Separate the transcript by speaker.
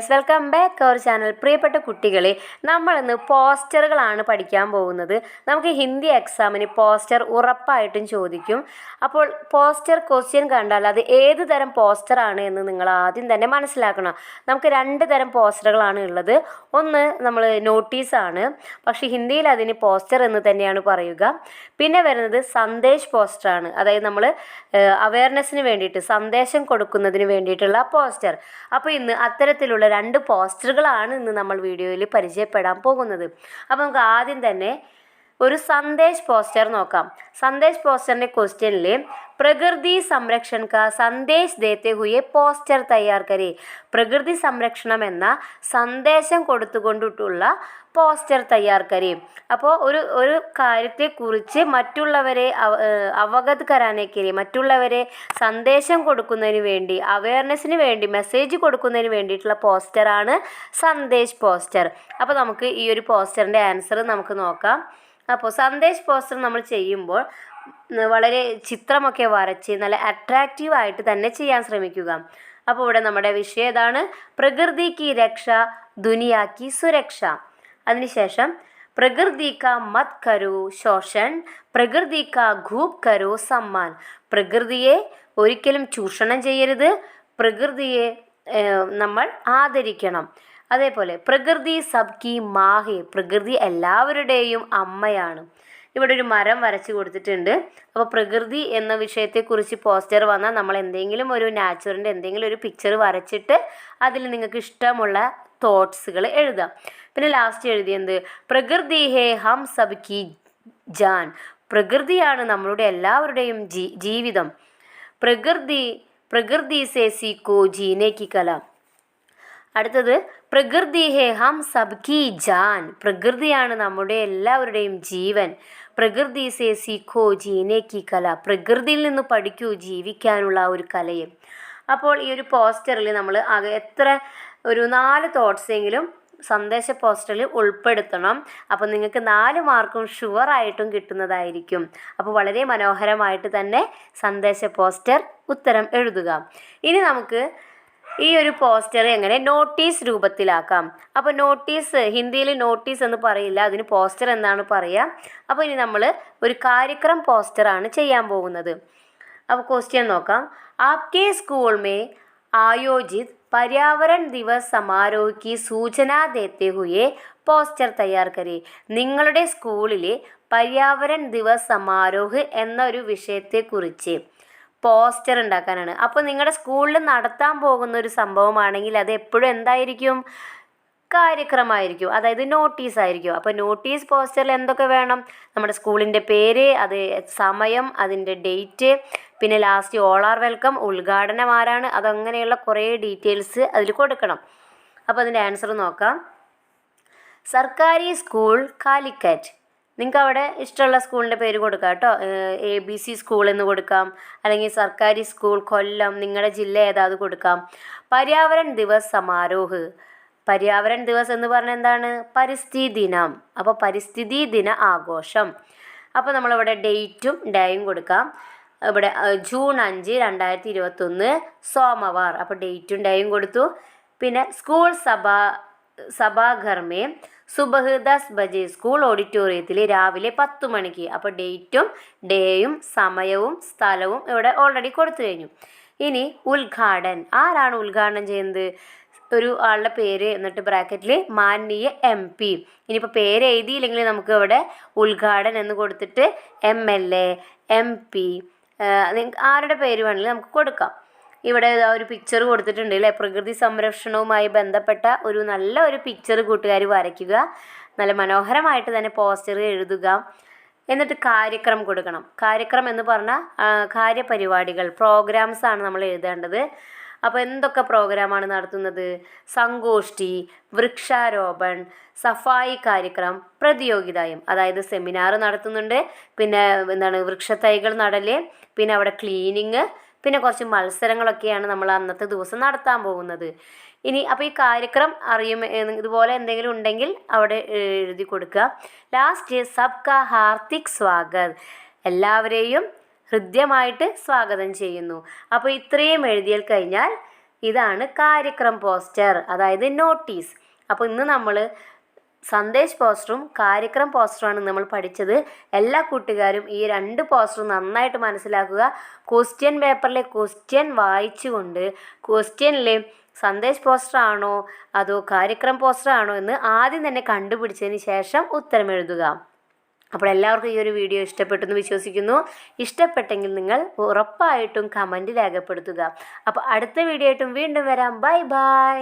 Speaker 1: Guys, welcome back our channel. പ്രിയപ്പെട്ട കുട്ടികളെ, നമ്മളിന്ന് പോസ്റ്ററുകളാണ് പഠിക്കാൻ പോകുന്നത്. നമുക്ക് ഹിന്ദി എക്സാമിന് പോസ്റ്റർ ഉറപ്പായിട്ടും ചോദിക്കും. അപ്പോൾ പോസ്റ്റർ ക്വസ്റ്റ്യൻ കണ്ടാൽ അത് ഏത് തരം പോസ്റ്ററാണ് എന്ന് നിങ്ങൾ ആദ്യം തന്നെ മനസ്സിലാക്കണം. നമുക്ക് രണ്ട് തരം പോസ്റ്ററുകളാണ് ഉള്ളത്. ഒന്ന് നമ്മൾ നോട്ടീസാണ്, പക്ഷേ ഹിന്ദിയിൽ അതിന് പോസ്റ്റർ എന്ന് തന്നെയാണ് പറയുക. പിന്നെ വരുന്നത് സന്ദേശ് പോസ്റ്ററാണ്, അതായത് നമ്മൾ അവയർനെസ്സിന് വേണ്ടിയിട്ട് സന്ദേശം കൊടുക്കുന്നതിന് വേണ്ടിയിട്ടുള്ള പോസ്റ്റർ. അപ്പോൾ ഇന്ന് അത്തരത്തിലുള്ള രണ്ട് പോസ്റ്ററുകളാണ് ഇന്ന് നമ്മൾ വീഡിയോയിൽ പരിചയപ്പെടാൻ പോകുന്നത്. അപ്പോൾ നമുക്ക് ആദ്യം തന്നെ ഒരു സന്ദേശ് പോസ്റ്റർ നോക്കാം. സന്ദേശ് പോസ്റ്ററിൻ്റെ ക്വസ്റ്റ്യനിൽ പ്രകൃതി സംരക്ഷൺ കാ സന്ദേശ് ദേത്തെ ഹുയെ പോസ്റ്റർ തയ്യാർ കരേ. പ്രകൃതി സംരക്ഷണം എന്ന സന്ദേശം കൊടുത്തുകൊണ്ടിട്ടുള്ള പോസ്റ്റർ തയ്യാർ കരേ. അപ്പോൾ ഒരു കാര്യത്തെക്കുറിച്ച് മറ്റുള്ളവരെ അവഗത് കരാനേക്കരെ, മറ്റുള്ളവരെ സന്ദേശം കൊടുക്കുന്നതിന് വേണ്ടി, അവയർനെസ്സിന് വേണ്ടി, മെസ്സേജ് കൊടുക്കുന്നതിന് വേണ്ടിയിട്ടുള്ള പോസ്റ്ററാണ് സന്ദേശ് പോസ്റ്റർ. അപ്പോൾ നമുക്ക് ഈ ഒരു പോസ്റ്ററിൻ്റെ ആൻസർ നമുക്ക് നോക്കാം. അപ്പോൾ സന്ദേശ് പോസ്റ്റർ നമ്മൾ ചെയ്യുമ്പോൾ വളരെ ചിത്രമൊക്കെ വരച്ച് നല്ല അട്രാക്റ്റീവായിട്ട് തന്നെ ചെയ്യാൻ ശ്രമിക്കുക. അപ്പോൾ ഇവിടെ നമ്മുടെ വിഷയം ഏതാണ്? പ്രകൃതി കി രക്ഷ, ദുനിയാ കി സുരക്ഷ. അതിനുശേഷം പ്രകൃതി കാ മത് കരോ ശോഷൺ, പ്രകൃതി കാ ഖൂബ് കരോ സമ്മാൻ. പ്രകൃതിയെ ഒരിക്കലും ചൂഷണം ചെയ്യരുത്, പ്രകൃതിയെ നമ്മൾ ആദരിക്കണം. അതേപോലെ പ്രകൃതി സബ്കി മാഹേ, പ്രകൃതി എല്ലാവരുടെയും അമ്മയാണ്. ഇവിടെ ഒരു മരം വരച്ച് കൊടുത്തിട്ടുണ്ട്. അപ്പോൾ പ്രകൃതി എന്ന വിഷയത്തെക്കുറിച്ച് പോസ്റ്റർ വന്നാൽ നമ്മൾ എന്തെങ്കിലും ഒരു നാച്ചുറലിൻ്റെ എന്തെങ്കിലും ഒരു പിക്ചർ വരച്ചിട്ട് അതിൽ നിങ്ങൾക്ക് ഇഷ്ടമുള്ള തോട്ട്സുകൾ എഴുതാം. പിന്നെ ലാസ്റ്റ് എഴുതിയത് പ്രകൃതി ഹേ ഹം സബ്കി ജാൻ, പ്രകൃതിയാണ് നമ്മളുടെ എല്ലാവരുടെയും ജീവിതം. പ്രകൃതി സേ സീക്കോ ജീനെ കി കല. അടുത്തത് പ്രകൃതി ഹേ ഹം സബ്കി ജാൻ, പ്രകൃതിയാണ് നമ്മുടെ എല്ലാവരുടെയും ജീവൻ. പ്രകൃതി സേ സീഖോ ജീനെ കി കല, പ്രകൃതിയിൽ നിന്ന് പഠിക്കൂ ജീവിക്കാനുള്ള ഒരു കലയെ. അപ്പോൾ ഈ ഒരു പോസ്റ്ററിൽ നമ്മൾ എത്ര ഒരു 4 തോട്ട്സെങ്കിലും സന്ദേശ പോസ്റ്ററിൽ ഉൾപ്പെടുത്തണം. അപ്പോൾ നിങ്ങൾക്ക് 4 മാർക്കും ഷുവറായിട്ടും കിട്ടുന്നതായിരിക്കും. അപ്പോൾ വളരെ മനോഹരമായിട്ട് തന്നെ സന്ദേശ പോസ്റ്റർ ഉത്തരം എഴുതുക. ഇനി നമുക്ക് ഈ ഒരു പോസ്റ്റർ എങ്ങനെ നോട്ടീസ് രൂപത്തിലാക്കാം. അപ്പോൾ നോട്ടീസ് ഹിന്ദിയിൽ നോട്ടീസ് എന്ന് പറയില്ല, അതിന് പോസ്റ്റർ എന്നാണ് പറയുക. അപ്പോൾ ഇനി നമ്മൾ ഒരു കാര്യക്രം പോസ്റ്ററാണ് ചെയ്യാൻ പോകുന്നത്. അപ്പോൾ ക്വസ്റ്റ്യൻ നോക്കാം. ആപ്കെ സ്കൂൾ മേ ആയോജിത് पर्यावरण दिवस समारोह की सूचना देते हुए പോസ്റ്റർ തയ്യാർ കരേ. നിങ്ങളുടെ സ്കൂളിലെ പര്യാവരൺ ദിവസ് സമാരോഹ് എന്ന ഒരു വിഷയത്തെക്കുറിച്ച് പോസ്റ്റർ ഉണ്ടാക്കാനാണ്. അപ്പോൾ നിങ്ങളുടെ സ്കൂളിൽ നടത്താൻ പോകുന്ന ഒരു സംഭവമാണെങ്കിൽ അത് എപ്പോഴും എന്തായിരിക്കും? കാര്യക്രമമായിരിക്കും, അതായത് നോട്ടീസ് ആയിരിക്കും. അപ്പോൾ നോട്ടീസ് പോസ്റ്ററിൽ എന്തൊക്കെ വേണം? നമ്മുടെ സ്കൂളിൻ്റെ പേര്, അത് സമയം, അതിൻ്റെ ഡേറ്റ്, പിന്നെ ലാസ്റ്റ് ഓൾ ആർ വെൽക്കം, ഉദ്ഘാടനം ആരാണ്, അതങ്ങനെയുള്ള കുറേ ഡീറ്റെയിൽസ് അതിൽ കൊടുക്കണം. അപ്പോൾ അതിൻ്റെ ആൻസർ നോക്കാം. സർക്കാരി സ്കൂൾ കാലിക്കറ്റ്. നിങ്ങൾക്ക് അവിടെ ഇഷ്ടമുള്ള സ്കൂളിൻ്റെ പേര് കൊടുക്കാം കേട്ടോ. ABC സ്കൂൾ എന്ന് കൊടുക്കാം, അല്ലെങ്കിൽ സർക്കാരി സ്കൂൾ കൊല്ലം, നിങ്ങളുടെ ജില്ല ഏതാ അത് കൊടുക്കാം. പര്യാവരൺ ദിവസ് സമാരോഹ്, പര്യാവരൺ ദിവസ് എന്ന് പറഞ്ഞാൽ എന്താണ്? പരിസ്ഥിതി ദിനം. അപ്പോൾ പരിസ്ഥിതി ദിന ആഘോഷം. അപ്പോൾ നമ്മളിവിടെ ഡേറ്റും ഡേയും കൊടുക്കാം. ഇവിടെ ജൂൺ 5, 2021 സോമവാർ. അപ്പോൾ ഡേറ്റും ഡേയും കൊടുത്തു. പിന്നെ സ്കൂൾ സഭാഘർമേ സുബഹ് 10 ബജെ, സ്കൂൾ ഓഡിറ്റോറിയത്തിൽ രാവിലെ 10 മണിക്ക്. അപ്പോൾ ഡേറ്റും ഡേയും സമയവും സ്ഥലവും ഇവിടെ ഓൾറെഡി കൊടുത്തു കഴിഞ്ഞു. ഇനി ഉദ്ഘാടൻ, ആരാണ് ഉദ്ഘാടനം ചെയ്യുന്നത്? ഒരു ആളുടെ പേര്, എന്നിട്ട് ബ്രാക്കറ്റിൽ മാനനീയ MP. ഇനിയിപ്പോൾ പേര് എഴുതിയില്ലെങ്കിൽ നമുക്ക് ഇവിടെ ഉദ്ഘാടൻ എന്ന് കൊടുത്തിട്ട് MLA, MP, ആരുടെ പേര് വേണമെങ്കിലും നമുക്ക് കൊടുക്കാം. ഇവിടെ ഒരു പിക്ചർ കൊടുത്തിട്ടുണ്ട് അല്ലേ? പ്രകൃതി സംരക്ഷണവുമായി ബന്ധപ്പെട്ട ഒരു നല്ല ഒരു പിക്ചർ കൂട്ടുകാർ വരയ്ക്കുക. നല്ല മനോഹരമായിട്ട് തന്നെ പോസ്റ്റർ എഴുതുക. എന്നിട്ട് കാര്യക്രം കൊടുക്കണം. കാര്യക്രം എന്ന് പറഞ്ഞാൽ കാര്യപരിപാടികൾ, പ്രോഗ്രാംസാണ് നമ്മൾ എഴുതേണ്ടത്. അപ്പോൾ എന്തൊക്കെ പ്രോഗ്രാമാണ് നടത്തുന്നത്? സങ്കോഷ്ഠി, വൃക്ഷാരോപൺ, സഫായി കാര്യക്രം, പ്രതിയോഗിതായും, അതായത് സെമിനാർ നടത്തുന്നുണ്ട്. പിന്നെ വൃക്ഷത്തൈകൾ നടൽ, പിന്നെ അവിടെ ക്ലീനിങ്, പിന്നെ കുറച്ച് മത്സരങ്ങളൊക്കെയാണ് നമ്മൾ അന്നത്തെ ദിവസം നടത്താൻ പോകുന്നത്. ഇനി അപ്പോൾ ഈ കാര്യക്രം ഇതുപോലെ എന്തെങ്കിലും ഉണ്ടെങ്കിൽ അവിടെ എഴുതി കൊടുക്കുക. ലാസ്റ്റ് സബ്കാ ഹാർദിക് സ്വാഗത്, എല്ലാവരെയും ഹൃദ്യമായിട്ട് സ്വാഗതം ചെയ്യുന്നു. അപ്പോൾ ഇത്രയും എഴുതിയാൽ കഴിഞ്ഞാൽ ഇതാണ് കാര്യക്രം പോസ്റ്റർ, അതായത് നോട്ടീസ്. അപ്പോൾ ഇന്ന് നമ്മൾ സന്ദേശ് പോസ്റ്ററും കാര്യക്രം പോസ്റ്ററുമാണ് നമ്മൾ പഠിച്ചത്. എല്ലാ കൂട്ടുകാരും ഈ 2 പോസ്റ്ററും നന്നായിട്ട് മനസ്സിലാക്കുക. ക്വസ്റ്റ്യൻ പേപ്പറിലെ ക്വസ്റ്റ്യൻ വായിച്ചുകൊണ്ട് ക്വസ്റ്റ്യനിലെ സന്ദേശ് പോസ്റ്റർ ആണോ അതോ കാര്യക്രം പോസ്റ്റർ ആണോ എന്ന് ആദ്യം തന്നെ കണ്ടുപിടിച്ചതിന് ശേഷം ഉത്തരം എഴുതുക. അപ്പോൾ എല്ലാവർക്കും ഈ ഒരു വീഡിയോ ഇഷ്ടപ്പെട്ടെന്ന് വിശ്വസിക്കുന്നു. ഇഷ്ടപ്പെട്ടെങ്കിൽ നിങ്ങൾ ഉറപ്പായിട്ടും കമൻറ്റ് രേഖപ്പെടുത്തുക. അപ്പോൾ അടുത്ത വീഡിയോ ആയിട്ടും വീണ്ടും വരാം. Bye bye.